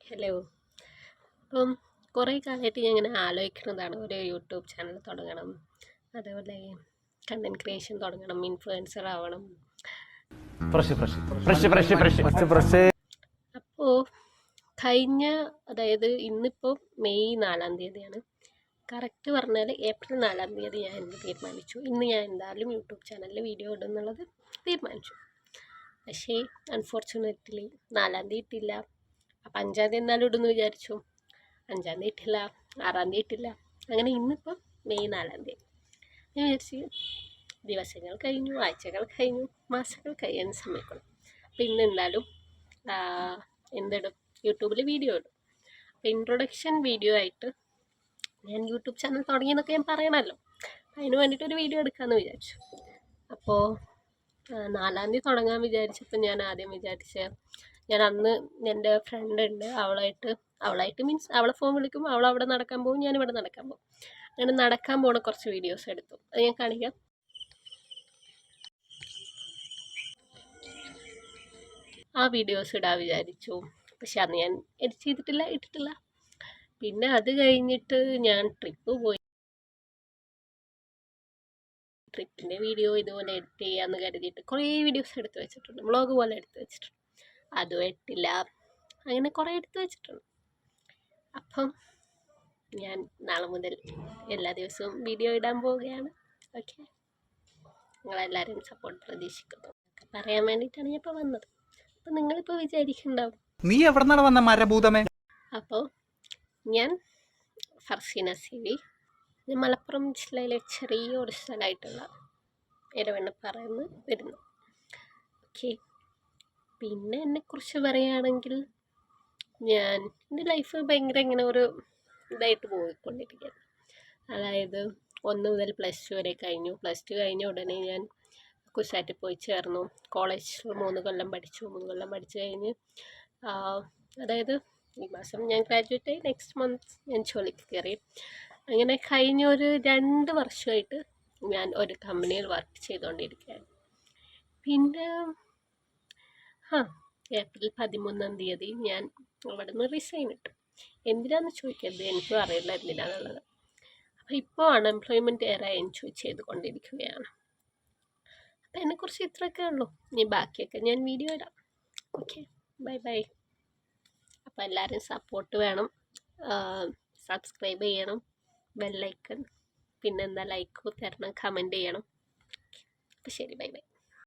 Hello. അപ്പം കുറേ കാലമായിട്ട് ഞാൻ ഇങ്ങനെ ആലോചിക്കുന്നതാണ് ഒരു യൂട്യൂബ് ചാനൽ തുടങ്ങണം, അതേപോലെ കണ്ടൻറ് ക്രിയേഷൻ തുടങ്ങണം, ഇൻഫ്ലുവൻസർ ആവണം. അപ്പോൾ അതായത് ഇന്നിപ്പോൾ മെയ് 4-ാം തീയതിയാണ്. കറക്റ്റ് പറഞ്ഞാൽ ഏപ്രിൽ 4-ാം തീയതി ഞാൻ തീരുമാനിച്ചു, ഇന്ന് ഞാൻ എന്തായാലും യൂട്യൂബ് ചാനലിൽ വീഡിയോ ഇടുന്നുള്ളത് തീരുമാനിച്ചു. പക്ഷേ അൺഫോർച്ചുനേറ്റ്ലി 4-ാം തീയതി ഇട്ടില്ല. അപ്പം 5-ാം തീയതി എന്നാലും ഇടുമെന്ന് വിചാരിച്ചു. 5-ാം തീയതി ഇട്ടില്ല, 6-ാം തീയതി ഇട്ടില്ല. അങ്ങനെ ഇന്നിപ്പം മെയ് 4-ാം തീയതി ഞാൻ വിചാരിച്ച് ദിവസങ്ങൾ കഴിഞ്ഞു, ആഴ്ചകൾ കഴിഞ്ഞു, മാസങ്ങൾ കഴിയാൻ സമയക്കണം. അപ്പം ഇന്ന് എന്തായാലും എന്തിടും, യൂട്യൂബിൽ വീഡിയോ ഇടും. അപ്പം ഇൻട്രൊഡക്ഷൻ വീഡിയോ ആയിട്ട് ഞാൻ യൂട്യൂബ് ചാനൽ തുടങ്ങിയെന്നൊക്കെ ഞാൻ പറയണമല്ലോ, അതിന് വേണ്ടിയിട്ടൊരു വീഡിയോ എടുക്കാമെന്ന് വിചാരിച്ചു. അപ്പോൾ 4-ാം തീയതി തുടങ്ങാൻ വിചാരിച്ചപ്പോൾ ഞാൻ ആദ്യം ഞാൻ അന്ന് എൻ്റെ ഫ്രണ്ട് ഉണ്ട്, അവളായിട്ട് മീൻസ് അവളെ ഫോൺ വിളിക്കും, അവളവിടെ നടക്കാൻ പോകും, ഞാനിവിടെ നടക്കാൻ പോകും. അങ്ങനെ നടക്കാൻ പോണ കുറച്ച് വീഡിയോസ് എടുത്തു, അത് ഞാൻ കാണിക്കാം. ആ വീഡിയോസ് ഇടാൻ വിചാരിച്ചു, പക്ഷെ അന്ന് ഞാൻ എഡിറ്റ് ഇട്ടിട്ടില്ല. പിന്നെ അത് കഴിഞ്ഞിട്ട് ഞാൻ ട്രിപ്പ് പോയി. ട്രിപ്പിൻ്റെ വീഡിയോ ഇതുപോലെ എഡിറ്റ് ചെയ്യാമെന്ന് കരുതിയിട്ട് കുറേ വീഡിയോസ് എടുത്ത് വെച്ചിട്ടുണ്ട്, വ്ളോഗ് പോലെ എടുത്ത് വെച്ചിട്ടുണ്ട്. അതും ഇട്ടില്ല. അങ്ങനെ കുറേ എടുത്ത് വെച്ചിട്ടുണ്ട്. അപ്പം ഞാൻ നാളെ മുതൽ എല്ലാ ദിവസവും വീഡിയോ ഇടാൻ പോവുകയാണ്. ഓക്കെ, നിങ്ങളെല്ലാവരും സപ്പോർട്ട് പ്രതീക്ഷിക്കുന്നു. പറയാൻ വേണ്ടിയിട്ടാണ് ഞാൻ ഇപ്പോൾ വന്നത്. അപ്പം നിങ്ങളിപ്പോൾ വിചാരിക്കുന്നുണ്ടാവും, നീ എവിടെ നിന്നാണ് വന്ന മരഭൂതമേ? അപ്പോൾ ഞാൻ ഫർസീന സിവി, മലപ്പുറം ജില്ലയിലെ ചെറിയൊരു സ്ഥലമായിട്ടുള്ള എരവണ്ണപ്പാറയിൽ വരുന്നു. ഓക്കെ, പിന്നെ എന്നെക്കുറിച്ച് പറയുകയാണെങ്കിൽ എൻ്റെ ലൈഫ് ഭയങ്കര ഇങ്ങനെ ഒരു ഇതായിട്ട് പോയിക്കൊണ്ടിരിക്കുകയാണ്. അതായത് 1 മുതൽ +2 വരെ കഴിഞ്ഞു. +2 കഴിഞ്ഞ ഉടനെ ഞാൻ കുസാറ്റിൽ പോയി ചേർന്നു. കോളേജിൽ 3 കൊല്ലം പഠിച്ചു. 3 കൊല്ലം പഠിച്ചു കഴിഞ്ഞ് അതായത് ഈ മാസം ഞാൻ ഗ്രാജുവേറ്റ് ആയി, നെക്സ്റ്റ് മന്ത് ഞാൻ ജോലിക്ക് കയറി. അങ്ങനെ കഴിഞ്ഞ ഒരു 2 വർഷമായിട്ട് ഞാൻ ഒരു കമ്പനിയിൽ വർക്ക് ചെയ്തുകൊണ്ടിരിക്കുകയാണ്. പിന്നെ ഏപ്രിൽ 13-ാം തീയതി ഞാൻ അവിടെ നിന്ന് റിസൈൻ ഇട്ടു. എന്തിനാന്ന് ചോദിക്കരുത്, എനിക്കും അറിയില്ല എന്തിനാന്നുള്ളത്. അപ്പോൾ ഇപ്പോൾ അൺഎംപ്ലോയ്മെൻറ്റ് ഏറെ എൻജോയ് ചെയ്തുകൊണ്ടിരിക്കുകയാണ്. അപ്പോൾ എന്നെക്കുറിച്ച് ഇത്രയൊക്കെ ഉള്ളൂ. ഇനി ബാക്കിയൊക്കെ ഞാൻ വീഡിയോ ഇടാം. Okay, bye bye. അപ്പോൾ എല്ലാവരും സപ്പോർട്ട് വേണം, സബ്സ്ക്രൈബ് ചെയ്യണം, ബെല്ലൈക്കൺ, പിന്നെന്താ ലൈക്ക് തരണം, കമൻറ്റ് ചെയ്യണം. അപ്പോൾ ശരി, ബൈ ബൈ.